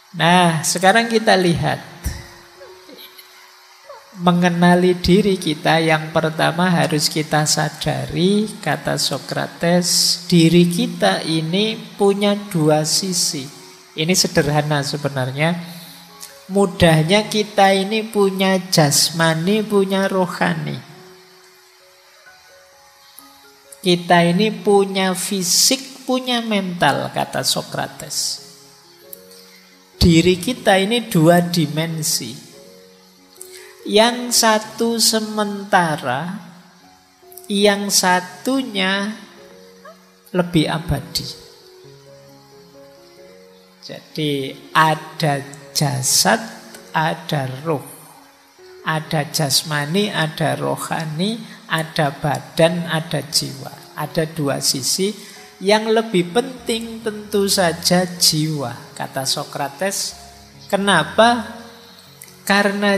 Nah, sekarang kita lihat mengenali diri kita. Yang pertama harus kita sadari, kata Sokrates, diri kita ini punya dua sisi. Ini sederhana sebenarnya. Mudahnya kita ini punya jasmani, punya rohani. Kita ini punya fisik, punya mental, kata Sokrates. Diri kita ini dua dimensi. Yang satu sementara, yang satunya lebih abadi. Jadi ada jasad, ada roh. Ada jasmani, ada rohani, ada badan, ada jiwa. Ada dua sisi. Yang lebih penting tentu saja jiwa, kata Sokrates. Kenapa? Karena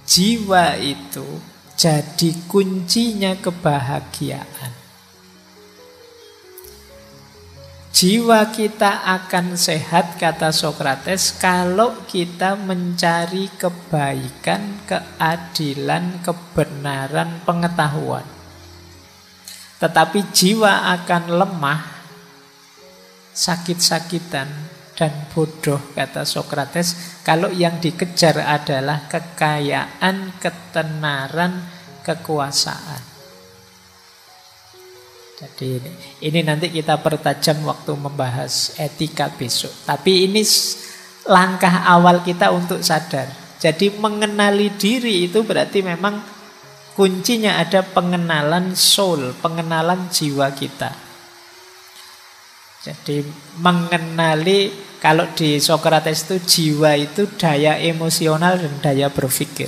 jiwa itu jadi kuncinya kebahagiaan. Jiwa kita akan sehat, kata Sokrates, kalau kita mencari kebaikan, keadilan, kebenaran, pengetahuan. Tetapi jiwa akan lemah, sakit-sakitan, dan bodoh, kata Sokrates, kalau yang dikejar adalah kekayaan, ketenaran, kekuasaan. Jadi ini nanti kita pertajam waktu membahas etika besok. Tapi ini langkah awal kita untuk sadar. Jadi mengenali diri itu berarti memang kuncinya ada pengenalan soul, pengenalan jiwa kita. Jadi mengenali, kalau di Sokrates itu jiwa itu daya emosional dan daya berpikir.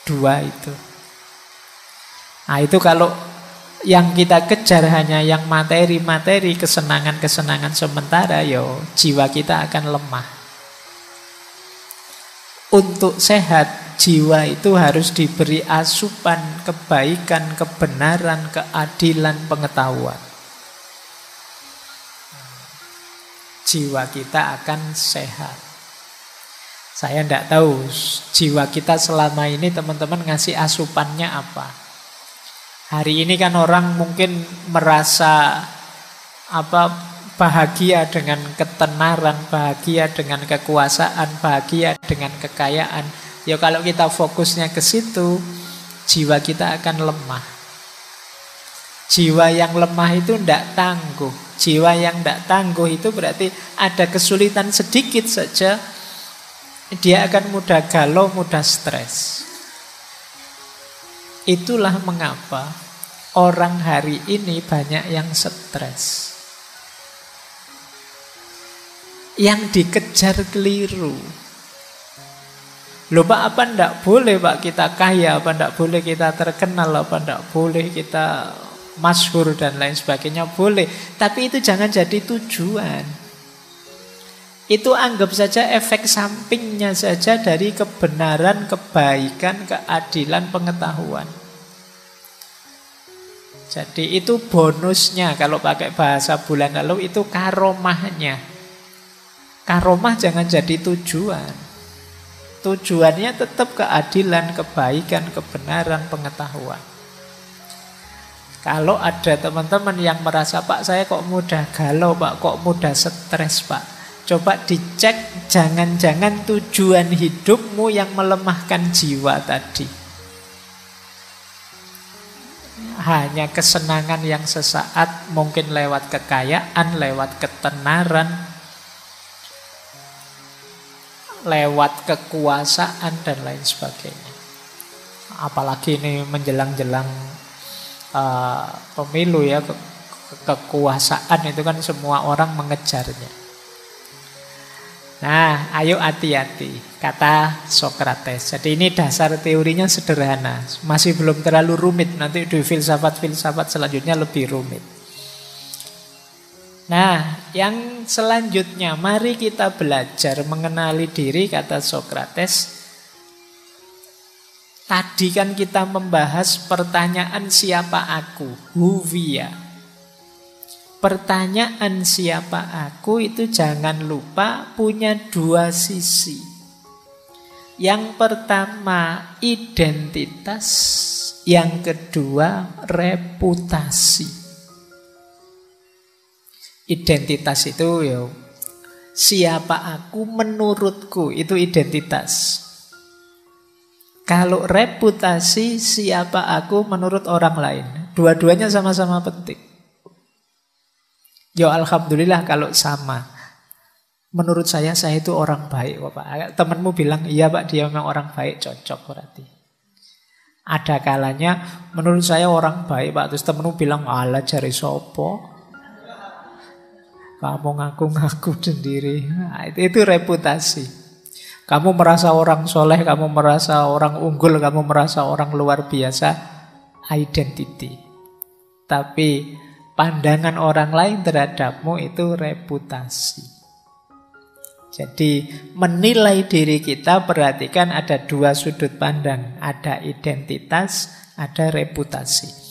Dua itu. Nah itu kalau yang kita kejar hanya yang materi-materi, kesenangan-kesenangan sementara, yo jiwa kita akan lemah. Untuk sehat, jiwa itu harus diberi asupan kebaikan, kebenaran, keadilan, pengetahuan. Jiwa kita akan sehat. Saya tidak tahu jiwa kita selama ini teman-teman ngasih asupannya apa. Hari ini kan orang mungkin merasa bahagia dengan ketenaran, bahagia dengan kekuasaan, bahagia dengan kekayaan. Ya kalau kita fokusnya ke situ, jiwa kita akan lemah. Jiwa yang lemah itu tidak tangguh. Jiwa yang tidak tangguh itu berarti ada kesulitan sedikit saja, dia akan mudah galau, mudah stres. Itulah mengapa orang hari ini banyak yang stres. Yang dikejar keliru. Loh Pak, apa ndak boleh Pak kita kaya, apa ndak boleh kita terkenal, apa ndak boleh kita masyhur dan lain sebagainya? Boleh, tapi itu jangan jadi tujuan. Itu anggap saja efek sampingnya saja dari kebenaran, kebaikan, keadilan, pengetahuan. Jadi itu bonusnya, kalau pakai bahasa bulan lalu itu karomahnya. Karomah jangan jadi tujuan. Tujuannya tetap keadilan, kebaikan, kebenaran, pengetahuan. Kalau ada teman-teman yang merasa, Pak saya kok mudah galau, Pak kok mudah stres, Pak, coba dicek, jangan-jangan tujuan hidupmu yang melemahkan jiwa tadi. Hanya kesenangan yang sesaat, mungkin lewat kekayaan, lewat ketenaran, lewat kekuasaan dan lain sebagainya. Apalagi ini menjelang-jelang pemilu ya, kekuasaan itu kan semua orang mengejarnya. Nah, ayo hati-hati, kata Sokrates. Jadi ini dasar teorinya sederhana, masih belum terlalu rumit. Nanti di filsafat-filsafat selanjutnya lebih rumit. Nah, yang selanjutnya, mari kita belajar mengenali diri, kata Sokrates. Tadi kan kita membahas pertanyaan siapa aku, who we are. pertanyaan siapa aku itu jangan lupa punya dua sisi. Yang pertama identitas, yang kedua reputasi. Identitas itu ya siapa aku menurutku, itu identitas. Kalau reputasi, siapa aku menurut orang lain. Dua-duanya sama-sama penting. Ya alhamdulillah kalau sama. Menurut saya itu orang baik, Bapak. Temanmu bilang, iya Pak, dia memang orang baik, cocok berarti. Ada kalanya, menurut saya orang baik, Pak. Terus temanmu bilang, alah jari sopo. Kamu ngaku-ngaku sendiri. Nah, itu reputasi. Kamu merasa orang soleh, kamu merasa orang unggul, kamu merasa orang luar biasa. Identity. Tapi pandangan orang lain terhadapmu itu reputasi. Jadi menilai diri kita, perhatikan ada dua sudut pandang. Ada identitas, ada reputasi.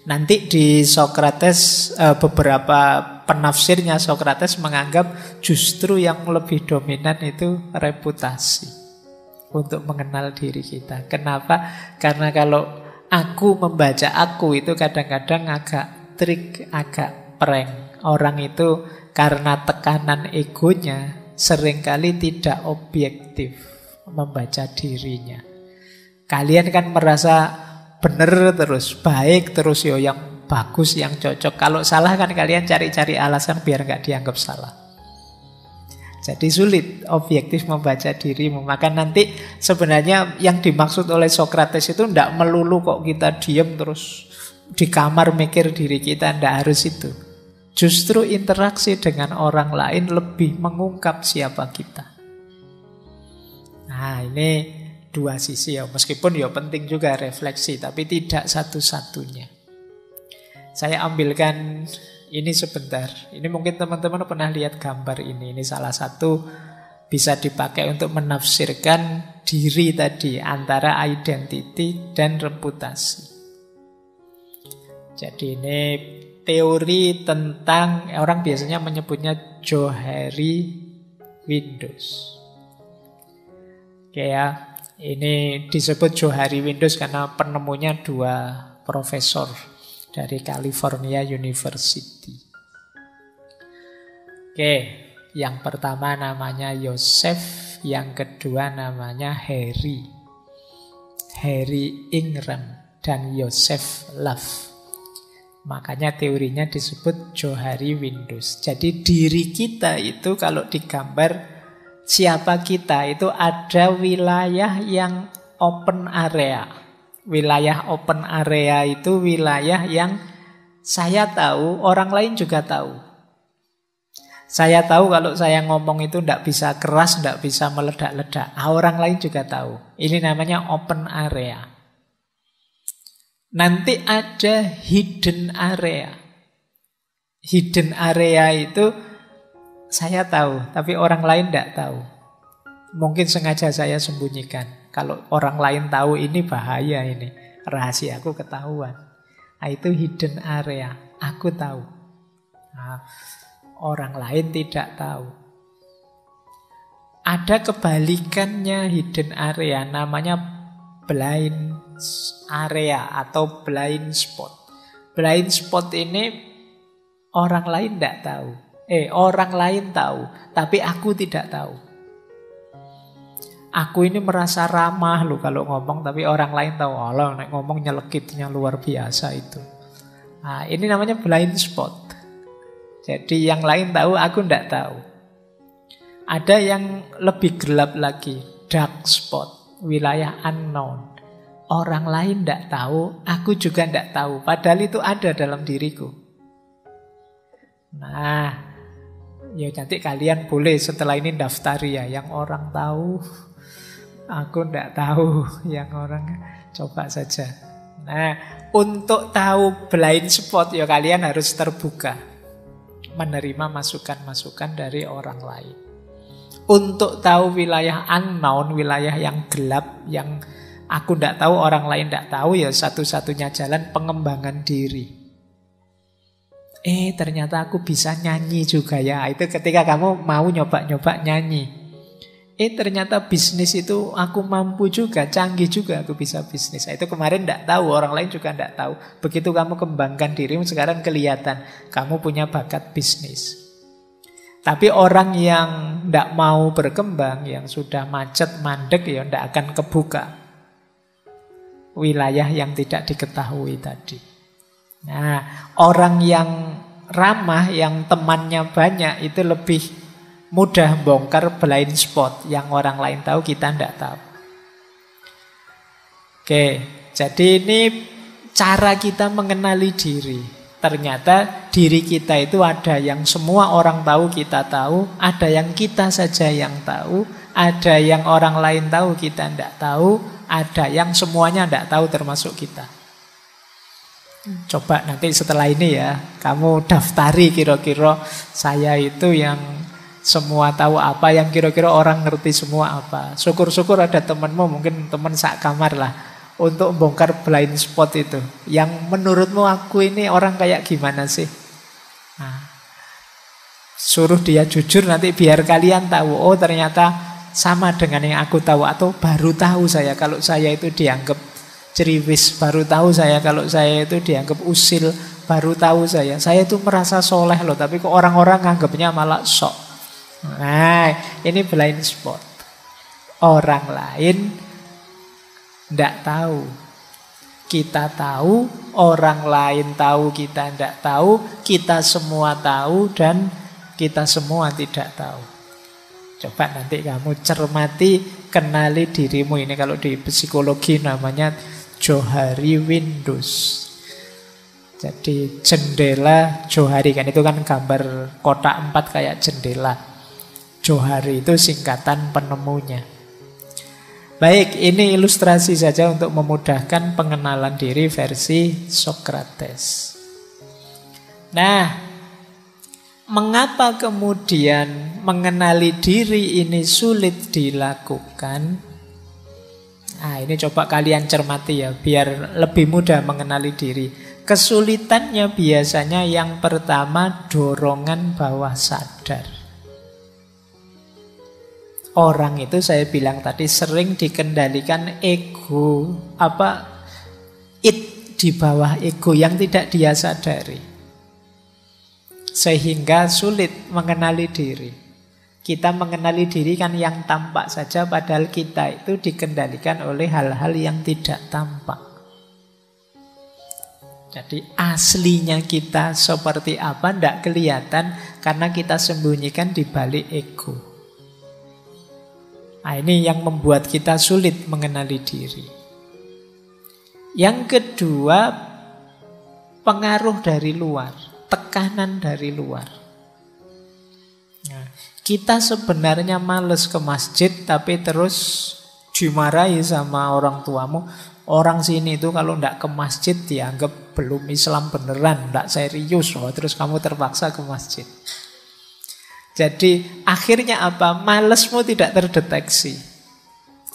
Nanti di Sokrates, beberapa penafsirnya Sokrates menganggap justru yang lebih dominan itu reputasi. Untuk mengenal diri kita. Kenapa? Karena kalau aku membaca aku itu kadang-kadang agak trik, agak prank. Orang itu karena tekanan egonya seringkali tidak objektif membaca dirinya. Kalian kan merasa benar terus, baik terus, yo yang bagus, yang cocok. Kalau salah kan kalian cari-cari alasan biar nggak dianggap salah. Jadi sulit objektif membaca dirimu. Maka nanti sebenarnya yang dimaksud oleh Sokrates itu tidak melulu kok kita diam terus di kamar mikir diri kita, tidak harus itu. Justru interaksi dengan orang lain lebih mengungkap siapa kita. Nah ini dua sisi ya. Meskipun ya penting juga refleksi, tapi tidak satu-satunya. Saya ambilkan ini sebentar. Ini mungkin teman-teman pernah lihat gambar ini. Ini salah satu bisa dipakai untuk menafsirkan diri tadi, antara identity dan reputasi. Jadi ini teori tentang, orang biasanya menyebutnya Johari Windows. Oke ya, ini disebut Johari Windows karena penemunya dua profesor dari California University. Oke, yang pertama namanya Joseph, yang kedua namanya Harry Ingram dan Joseph Love. Makanya teorinya disebut Johari Windows. Jadi diri kita itu kalau digambar siapa kita itu ada wilayah yang open area. Wilayah open area itu wilayah yang saya tahu, orang lain juga tahu. Saya tahu kalau saya ngomong itu tidak bisa keras, tidak bisa meledak-ledak. Orang lain juga tahu. Ini namanya open area. Nanti ada hidden area. Hidden area itu saya tahu, tapi orang lain tidak tahu. Mungkin sengaja saya sembunyikan. Kalau orang lain tahu ini bahaya ini. Rahasiaku ketahuan. Nah, itu hidden area. Aku tahu. Nah, orang lain tidak tahu. Ada kebalikannya hidden area, namanya blind area atau blind spot. Blind spot ini orang lain tidak tahu. Orang lain tahu, tapi aku tidak tahu. Aku ini merasa ramah loh kalau ngomong, tapi orang lain tahu. Allah, nek ngomong nyelekitnya luar biasa itu. Nah, ini namanya blind spot. Jadi yang lain tahu, aku tidak tahu. Ada yang lebih gelap lagi, dark spot, wilayah unknown. Orang lain tidak tahu, aku juga tidak tahu. Padahal itu ada dalam diriku. Nah, ya nanti kalian boleh setelah ini daftari ya. Yang orang tahu, aku tidak tahu. Yang orang coba saja. Nah, untuk tahu blind spot ya kalian harus terbuka, menerima masukan-masukan dari orang lain. Untuk tahu wilayah unknown, wilayah yang gelap, yang aku tidak tahu, orang lain tidak tahu, ya satu-satunya jalan pengembangan diri. Ternyata aku bisa nyanyi juga ya. Itu ketika kamu mau nyoba-nyoba nyanyi. Ternyata bisnis itu aku mampu juga, canggih juga aku bisa bisnis. Itu kemarin tidak tahu, orang lain juga tidak tahu. Begitu kamu kembangkan dirimu, sekarang kelihatan kamu punya bakat bisnis. Tapi orang yang tidak mau berkembang, yang sudah macet, mandek, ya tidak akan kebuka wilayah yang tidak diketahui tadi. Nah, orang yang ramah, yang temannya banyak, itu lebih mudah bongkar blind spot yang orang lain tahu, kita tidak tahu. Oke, jadi ini cara kita mengenali diri. Ternyata diri kita itu ada yang semua orang tahu, kita tahu. Ada yang kita saja yang tahu. Ada yang orang lain tahu, kita tidak tahu. Ada yang semuanya tidak tahu, termasuk kita. Coba nanti setelah ini ya, kamu daftari kira-kira saya itu yang semua tahu apa, yang kira-kira orang ngerti semua apa. Syukur-syukur ada temanmu, mungkin teman sak kamar lah, untuk bongkar blind spot itu. Yang menurutmu aku ini orang kayak gimana sih? Nah, suruh dia jujur nanti biar kalian tahu. Oh ternyata sama dengan yang aku tahu. Atau baru tahu saya kalau saya itu dianggap ceriwis. Baru tahu saya kalau saya itu dianggap usil. Baru tahu saya itu merasa soleh loh, tapi kok orang-orang nganggapnya malah sok. Nah, ini blind spot. Orang lain tidak tahu. Kita tahu, orang lain tahu, kita tidak tahu. Kita semua tahu dan kita semua tidak tahu. Coba nanti kamu cermati, kenali dirimu. Ini kalau di psikologi namanya Johari Windows. Jadi jendela Johari, kan itu kan gambar kotak 4 kayak jendela. Johari itu singkatan penemunya. Baik, ini ilustrasi saja untuk memudahkan pengenalan diri versi Socrates. Nah, mengapa kemudian mengenali diri ini sulit dilakukan? Nah, ini coba kalian cermati ya, biar lebih mudah mengenali diri. Kesulitannya biasanya yang pertama, dorongan bawah sadar. Orang itu saya bilang tadi sering dikendalikan ego, di bawah ego yang tidak dia sadari. Sehingga sulit mengenali diri. Kita mengenali diri kan yang tampak saja, padahal kita itu dikendalikan oleh hal-hal yang tidak tampak. Jadi aslinya kita seperti apa tidak kelihatan karena kita sembunyikan di balik ego. Nah, ini yang membuat kita sulit mengenali diri. Yang kedua, pengaruh dari luar, tekanan dari luar. Nah, kita sebenarnya males ke masjid, tapi terus dimarahi sama orang tuamu. Orang sini itu kalau tidak ke masjid dianggap belum Islam beneran, tidak serius. Terus kamu terpaksa ke masjid. Jadi akhirnya apa? Malesmu tidak terdeteksi.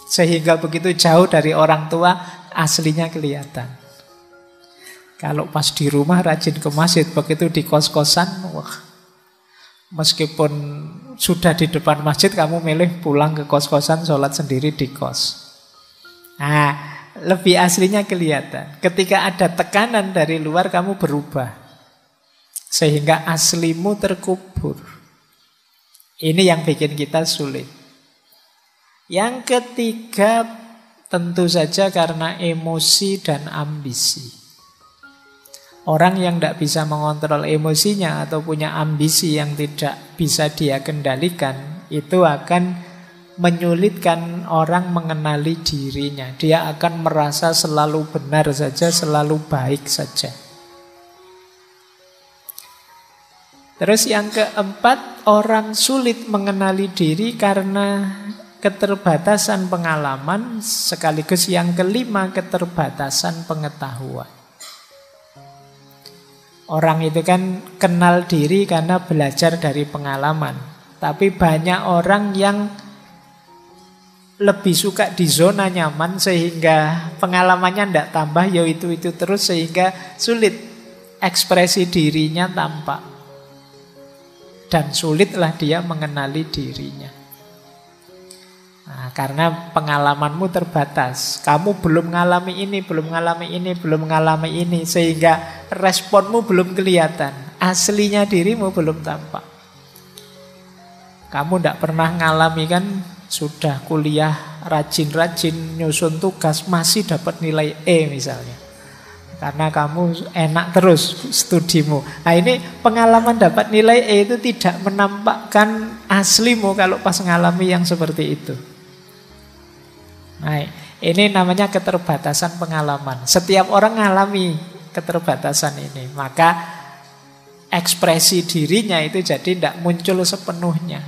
Sehingga begitu jauh dari orang tua, aslinya kelihatan. Kalau pas di rumah rajin ke masjid, begitu di kos-kosan, wah, meskipun sudah di depan masjid, kamu milih pulang ke kos-kosan, sholat sendiri di kos. Nah, lebih aslinya kelihatan. Ketika ada tekanan dari luar, kamu berubah. Sehingga aslimu terkubur. Ini yang bikin kita sulit. Yang ketiga, tentu saja karena emosi dan ambisi. Orang yang tidak bisa mengontrol emosinya atau punya ambisi yang tidak bisa dia kendalikan, itu akan menyulitkan orang mengenali dirinya. Dia akan merasa selalu benar saja, selalu baik saja. Terus yang keempat, orang sulit mengenali diri karena keterbatasan pengalaman. Sekaligus yang kelima, keterbatasan pengetahuan. Orang itu kan kenal diri karena belajar dari pengalaman. Tapi banyak orang yang lebih suka di zona nyaman sehingga pengalamannya tidak tambah, ya itu terus, sehingga sulit ekspresi dirinya tampak. Dan sulitlah dia mengenali dirinya. Nah, karena pengalamanmu terbatas. Kamu belum mengalami ini, belum mengalami ini, belum mengalami ini. Sehingga responmu belum kelihatan. Aslinya dirimu belum tampak. Kamu tidak pernah mengalami kan, sudah kuliah rajin-rajin nyusun tugas, masih dapat nilai E misalnya. Karena kamu enak terus studimu. Nah ini pengalaman dapat nilai E itu tidak menampakkan aslimu kalau pas mengalami yang seperti itu. Nah, ini namanya keterbatasan pengalaman. Setiap orang mengalami keterbatasan ini. Maka ekspresi dirinya itu jadi tidak muncul sepenuhnya.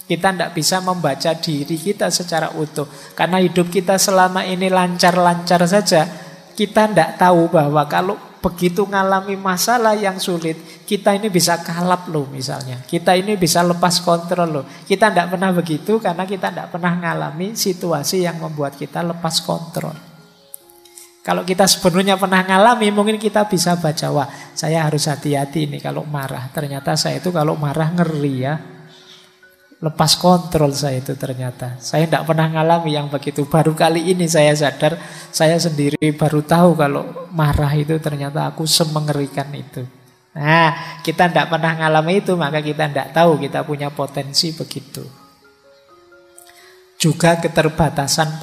Kita tidak bisa membaca diri kita secara utuh. Karena hidup kita selama ini lancar-lancar saja. Kita tidak tahu bahwa kalau begitu mengalami masalah yang sulit, kita ini bisa kalap loh misalnya. Kita ini bisa lepas kontrol loh. Kita tidak pernah begitu karena kita tidak pernah mengalami situasi yang membuat kita lepas kontrol. Kalau kita sebenarnya pernah mengalami, mungkin kita bisa baca, wah saya harus hati-hati nih kalau marah. Ternyata saya itu kalau marah ngeri ya. Lepas kontrol saya itu ternyata. Saya tidak pernah mengalami yang begitu. Baru kali ini saya sadar, saya sendiri baru tahu kalau marah itu ternyata aku semengerikan itu. Nah, kita tidak pernah mengalami itu, maka kita tidak tahu kita punya potensi begitu. Juga keterbatasan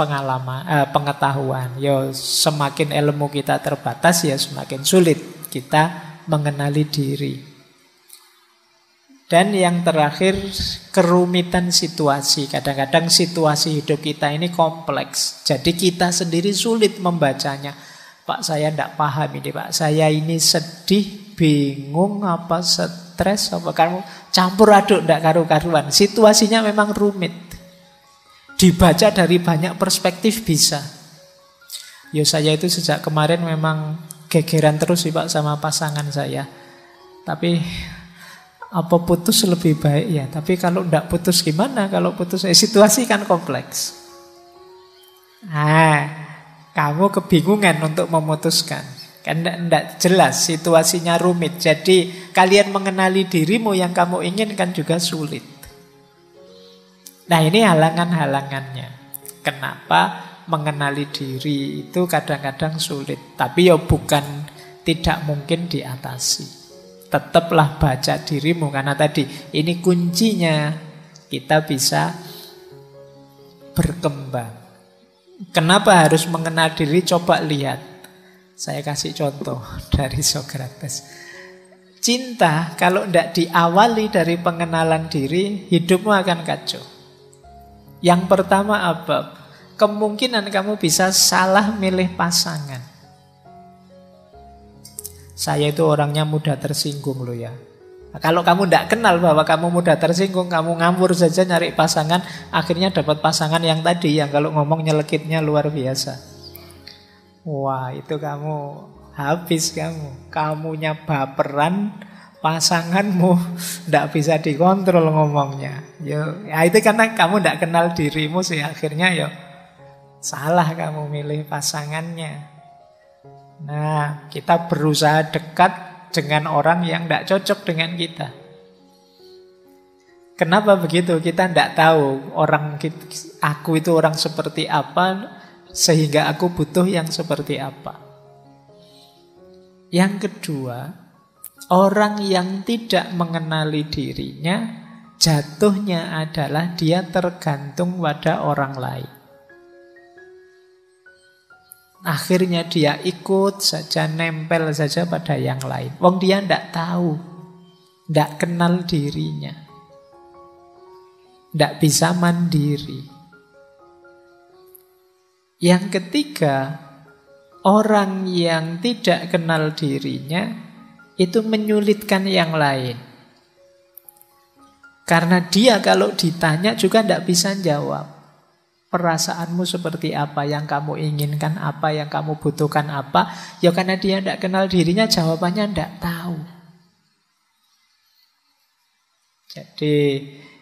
pengetahuan. Ya, semakin ilmu kita terbatas, ya semakin sulit kita mengenali diri. Dan yang terakhir, kerumitan situasi. Kadang-kadang situasi hidup kita ini kompleks. Jadi kita sendiri sulit membacanya. Pak, saya tidak paham ini, Pak. Saya ini sedih, bingung, apa stres, apa kamu campur aduk, tidak karu-karuan. Situasinya memang rumit. Dibaca dari banyak perspektif bisa. Ya saya itu sejak kemarin memang gegeran terus sih Pak sama pasangan saya. Tapi apa putus lebih baik ya. Tapi kalau tidak putus gimana? Kalau putus situasi kan kompleks. Nah, kamu kebingungan untuk memutuskan. Kan tidak jelas, situasinya rumit. Jadi kalian mengenali dirimu yang kamu inginkan juga sulit. Nah ini halangan-halangannya. Kenapa mengenali diri itu kadang-kadang sulit. Tapi ya bukan tidak mungkin diatasi. Tetaplah baca dirimu. Karena tadi ini kuncinya kita bisa berkembang. Kenapa harus mengenal diri? Coba lihat. Saya kasih contoh dari Socrates. Cinta kalau tidak diawali dari pengenalan diri, hidupmu akan kacau. Yang pertama apa? Kemungkinan kamu bisa salah milih pasangan. Saya itu orangnya mudah tersinggung loh ya. Nah, kalau kamu tidak kenal bahwa kamu mudah tersinggung, kamu ngawur saja nyari pasangan, akhirnya dapat pasangan yang tadi, yang kalau ngomong nyelekitnya luar biasa. Wah, itu kamu habis kamu. Kamunya baperan, pasanganmu tidak bisa dikontrol ngomongnya. Yo, ya itu karena kamu tidak kenal dirimu sih, akhirnya yo salah kamu milih pasangannya. Nah, kita berusaha dekat dengan orang yang tidak cocok dengan kita. Kenapa begitu? Kita tidak tahu aku itu orang seperti apa, sehingga aku butuh yang seperti apa. Yang kedua, orang yang tidak mengenali dirinya, jatuhnya adalah dia tergantung pada orang lain. Akhirnya dia ikut saja, nempel saja pada yang lain. Wong dia tidak tahu, tidak kenal dirinya, tidak bisa mandiri. Yang ketiga, orang yang tidak kenal dirinya itu menyulitkan yang lain. Karena dia kalau ditanya juga tidak bisa jawab. Perasaanmu seperti apa, yang kamu inginkan apa, yang kamu butuhkan apa. Ya karena dia tidak kenal dirinya, jawabannya tidak tahu. Jadi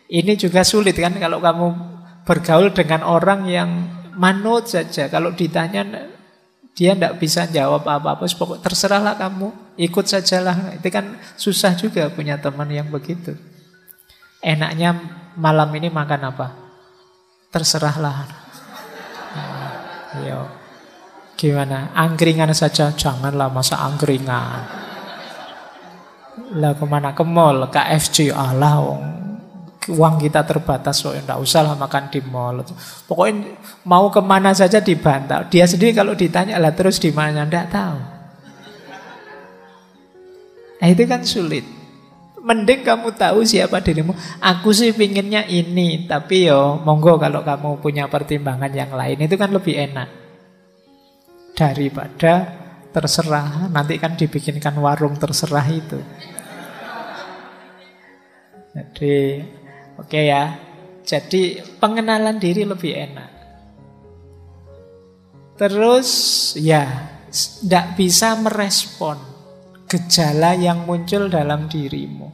ini juga sulit kan kalau kamu bergaul dengan orang yang manut saja. Kalau ditanya Dia tidak bisa jawab apa-apa, pokoknya terserahlah kamu, ikut sajalah. Itu kan susah juga punya teman yang begitu. Enaknya malam ini makan apa? Terserahlah. Nah, yo. Gimana? Angkringan saja? Janganlah, masa angkringan. Lah kemana? Ke mall, KFC. Alah, uang kita terbatas, so enggak usah lah makan di mall. Pokoknya mau kemana saja dibantah. Dia sendiri kalau ditanya lah terus di mana, enggak tahu. Nah, itu kan sulit. Mending kamu tahu siapa dirimu. Aku sih pinginnya ini, tapi yo monggo kalau kamu punya pertimbangan yang lain, itu kan lebih enak daripada terserah. Nanti kan dibikinkan warung terserah itu. Jadi oke ya. Jadi pengenalan diri lebih enak. Terus ya, tidak bisa merespon gejala yang muncul dalam dirimu.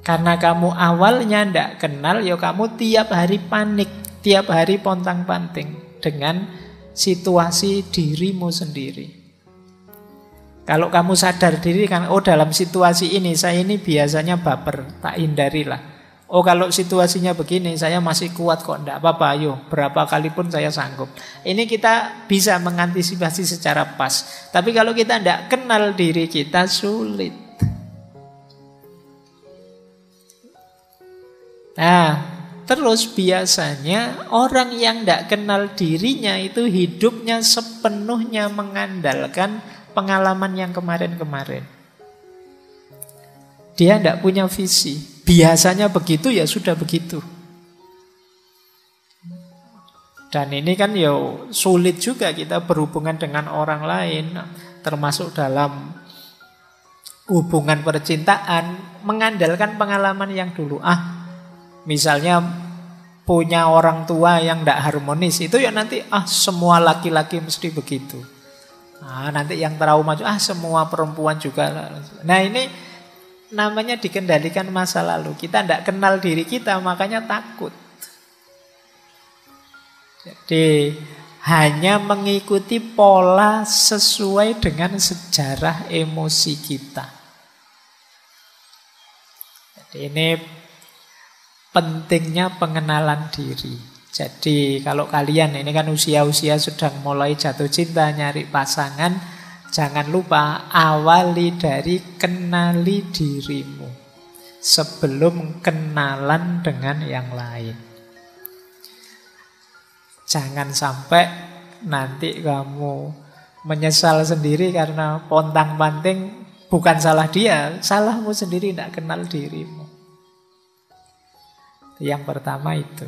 Karena kamu awalnya tidak kenal, ya kamu tiap hari panik, tiap hari pontang-panting dengan situasi dirimu sendiri. Kalau kamu sadar diri kan, oh dalam situasi ini saya ini biasanya baper, tak hindarilah. Oh kalau situasinya begini saya masih kuat kok, enggak apa-apa, ayo berapa kali pun saya sanggup. Ini kita bisa mengantisipasi secara pas. Tapi kalau kita enggak kenal diri kita, sulit. Nah, terus biasanya orang yang enggak kenal dirinya itu hidupnya sepenuhnya mengandalkan pengalaman yang kemarin-kemarin. Dia tidak punya visi. Biasanya begitu, ya sudah begitu. Dan ini kan ya sulit juga kita berhubungan dengan orang lain, termasuk dalam hubungan percintaan, mengandalkan pengalaman yang dulu. Misalnya punya orang tua yang tidak harmonis, itu ya nanti semua laki-laki mesti begitu. Nanti yang trauma semua perempuan juga. Nah ini namanya dikendalikan masa lalu. Kita tidak kenal diri kita, makanya takut. Jadi hanya mengikuti pola sesuai dengan sejarah emosi kita. Jadi ini pentingnya pengenalan diri. Jadi kalau kalian ini kan usia-usia sedang mulai jatuh cinta, nyari pasangan, jangan lupa awali dari kenali dirimu sebelum kenalan dengan yang lain. Jangan sampai nanti kamu menyesal sendiri karena pontang-panting, bukan salah dia, salahmu sendiri, tidak kenal dirimu. Yang pertama itu.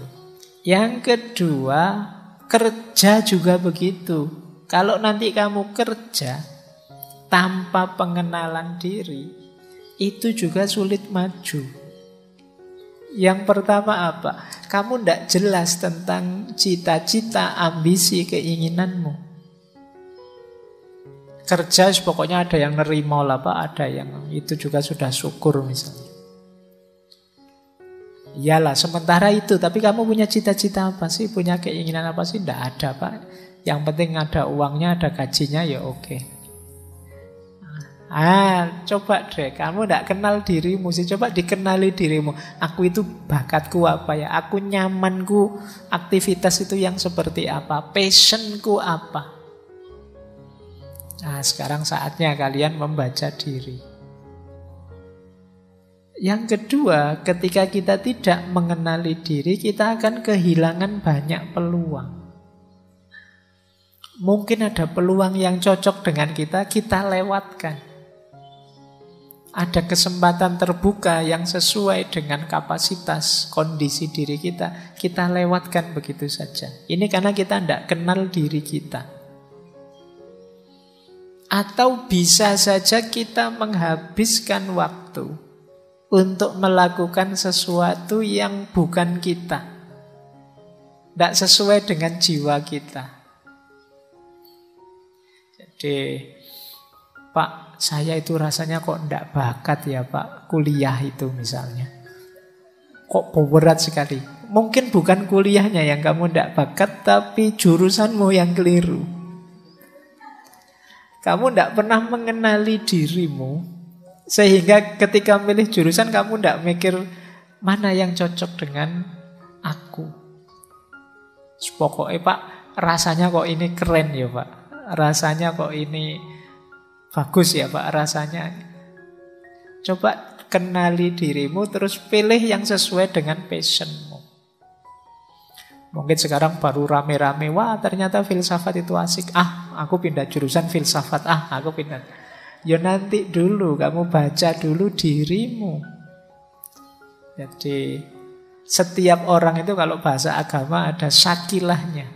Yang kedua, kerja juga begitu. Kalau nanti kamu kerja tanpa pengenalan diri, itu juga sulit maju. Yang pertama apa? Kamu tidak jelas tentang cita-cita, ambisi, keinginanmu. Kerja pokoknya ada yang nerima lah Pak, ada yang itu juga sudah syukur misalnya. Iyalah, sementara itu. Tapi kamu punya cita-cita apa sih? Punya keinginan apa sih? Tidak ada Pak. Yang penting ada uangnya, ada gajinya, ya oke. Coba deh, kamu tidak kenal dirimu sih. Coba dikenali dirimu. Aku itu bakatku apa ya? Aku nyamanku, aktivitas itu yang seperti apa? Passionku apa? Nah, sekarang saatnya kalian membaca diri. Yang kedua, ketika kita tidak mengenali diri, kita akan kehilangan banyak peluang. Mungkin ada peluang yang cocok dengan kita lewatkan. Ada kesempatan terbuka yang sesuai dengan kapasitas, kondisi diri kita lewatkan begitu saja. Ini karena kita tidak kenal diri kita. Atau bisa saja kita menghabiskan waktu untuk melakukan sesuatu yang bukan kita, tidak sesuai dengan jiwa kita. Jadi, Pak, saya itu rasanya kok tidak bakat ya Pak, kuliah itu misalnya. Kok berat sekali? Mungkin bukan kuliahnya yang kamu tidak bakat, tapi jurusanmu yang keliru. Kamu tidak pernah mengenali dirimu, sehingga ketika milih jurusan kamu tidak mikir mana yang cocok dengan aku. Pokoknya Pak, rasanya kok ini keren ya Pak. Rasanya kok ini bagus ya Pak, rasanya. Coba kenali dirimu, terus pilih yang sesuai dengan passionmu. Mungkin sekarang baru rame-rame, wah ternyata filsafat itu asik. Aku pindah jurusan filsafat. Aku pindah. Ya nanti dulu, kamu baca dulu dirimu. Jadi setiap orang itu kalau bahasa agama ada syakilahnya.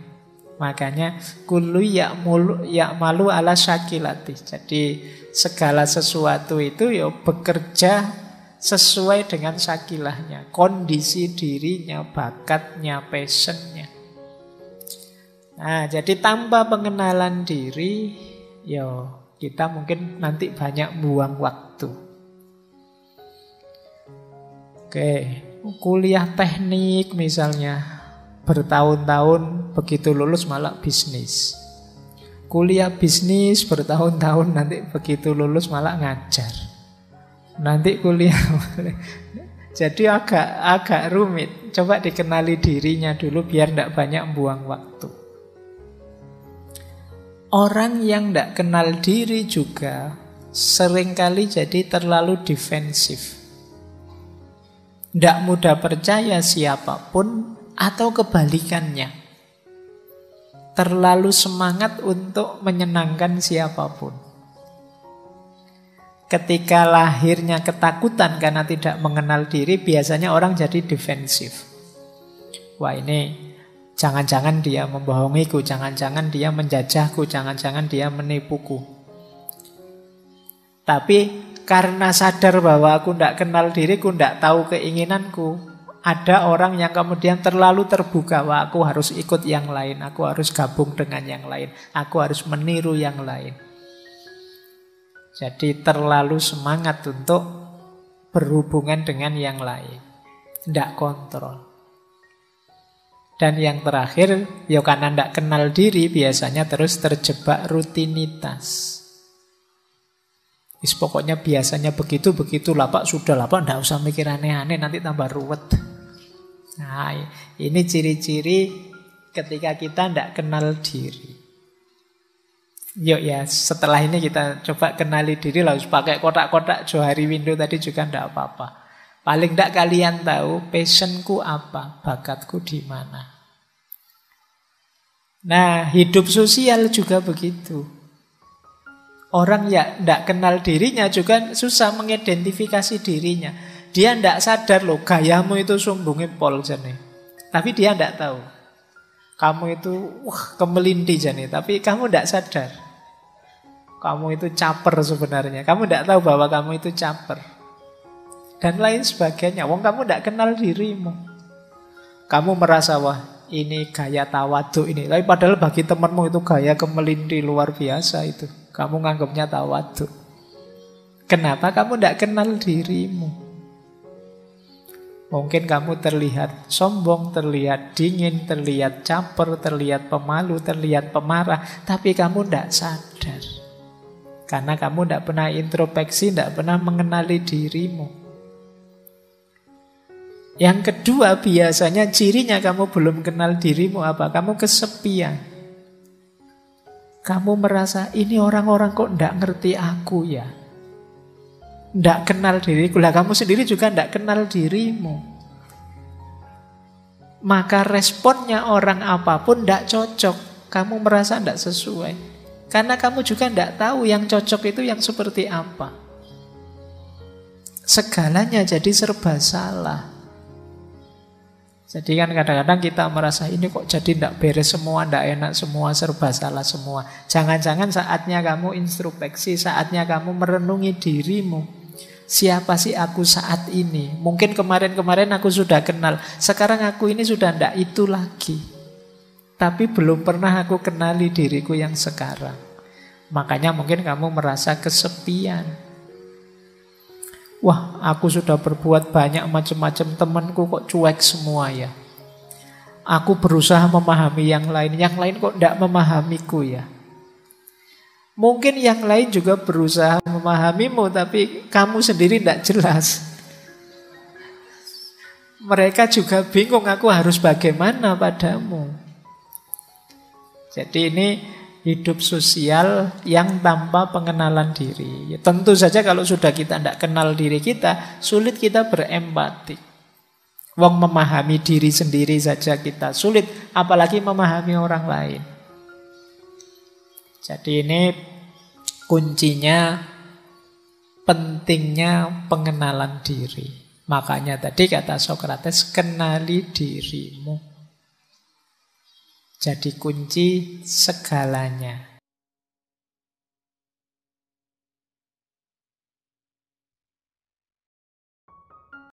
Makanya kullu ya'malu ala syakilati. Jadi segala sesuatu itu ya bekerja sesuai dengan syakilahnya, kondisi dirinya, bakatnya, passionnya. Nah, jadi tanpa pengenalan diri, ya kita mungkin nanti banyak buang waktu. Oke, kuliah teknik misalnya, bertahun-tahun begitu lulus malah bisnis. Kuliah bisnis bertahun-tahun, nanti begitu lulus malah ngajar. Nanti kuliah. Jadi agak rumit. Coba dikenali dirinya dulu biar tidak banyak buang waktu. Orang yang tidak kenal diri juga seringkali jadi terlalu defensif. Tidak mudah percaya siapapun atau kebalikannya. Terlalu semangat untuk menyenangkan siapapun. Ketika lahirnya ketakutan karena tidak mengenal diri, biasanya orang jadi defensif. Wah ini, jangan-jangan dia membohongiku, jangan-jangan dia menjajahku, jangan-jangan dia menipuku. Tapi karena sadar bahwa aku tidak kenal diriku, tidak tahu keinginanku, ada orang yang kemudian terlalu terbuka, wah aku harus ikut yang lain, aku harus gabung dengan yang lain, aku harus meniru yang lain. Jadi terlalu semangat untuk berhubungan dengan yang lain. Tidak kontrol. Dan yang terakhir, ya karena tidak kenal diri, biasanya terus terjebak rutinitas. Pokoknya biasanya begitu lah Pak, sudah lah Pak, tidak usah mikir aneh-aneh, nanti tambah ruwet. Nah, ini ciri-ciri ketika kita tidak kenal diri. Yuk ya, setelah ini kita coba kenali diri lah. Pakai kotak-kotak Johari Window tadi juga tidak apa-apa. Paling tidak kalian tahu passionku apa, bakatku di mana. Nah, hidup sosial juga begitu. Orang yang tidak kenal dirinya juga susah mengidentifikasi dirinya. Dia tidak sadar loh, gayamu itu sumbungnya pol jane. Tapi dia tidak tahu. Kamu itu kemelinti jane, tapi kamu tidak sadar. Kamu itu caper sebenarnya. Kamu tidak tahu bahwa kamu itu caper. Dan lain sebagainya. Wong kamu tidak kenal dirimu. Kamu merasa wah ini gaya tawaduk ini. Tapi padahal bagi temanmu itu gaya kemelinti luar biasa itu. Kamu nganggapnya tawaduk. Kenapa kamu tidak kenal dirimu? Mungkin kamu terlihat sombong, terlihat dingin, terlihat caper, terlihat pemalu, terlihat pemarah. Tapi kamu tidak sadar. Karena kamu tidak pernah introspeksi, tidak pernah mengenali dirimu. Yang kedua, biasanya cirinya kamu belum kenal dirimu apa? Kamu kesepian. Kamu merasa, ini orang-orang kok tidak ngerti aku ya. Tidak kenal diriku. Lah kamu sendiri juga tidak kenal dirimu. Maka responnya orang apapun tidak cocok. Kamu merasa tidak sesuai. Karena kamu juga tidak tahu yang cocok itu yang seperti apa. Segalanya jadi serba salah. Jadi kan kadang-kadang kita merasa ini kok jadi tidak beres semua, tidak enak semua, serba salah semua. Jangan-jangan saatnya kamu introspeksi, saatnya kamu merenungi dirimu. Siapa sih aku saat ini? Mungkin kemarin-kemarin aku sudah kenal, sekarang aku ini sudah tidak itu lagi. Tapi belum pernah aku kenali diriku yang sekarang. Makanya mungkin kamu merasa kesepian. Wah, aku sudah berbuat banyak macam-macam, temanku kok cuek semua ya. Aku berusaha memahami yang lain kok tidak memahamiku ya. Mungkin yang lain juga berusaha memahamimu, tapi kamu sendiri tidak jelas. Mereka juga bingung, aku harus bagaimana padamu. Jadi ini hidup sosial yang tanpa pengenalan diri. Ya, tentu saja kalau sudah kita tidak kenal diri kita, sulit kita berempati. Wong memahami diri sendiri saja kita sulit, apalagi memahami orang lain. Jadi ini kuncinya, pentingnya pengenalan diri. Makanya tadi kata Sokrates, kenali dirimu. Jadi kunci segalanya.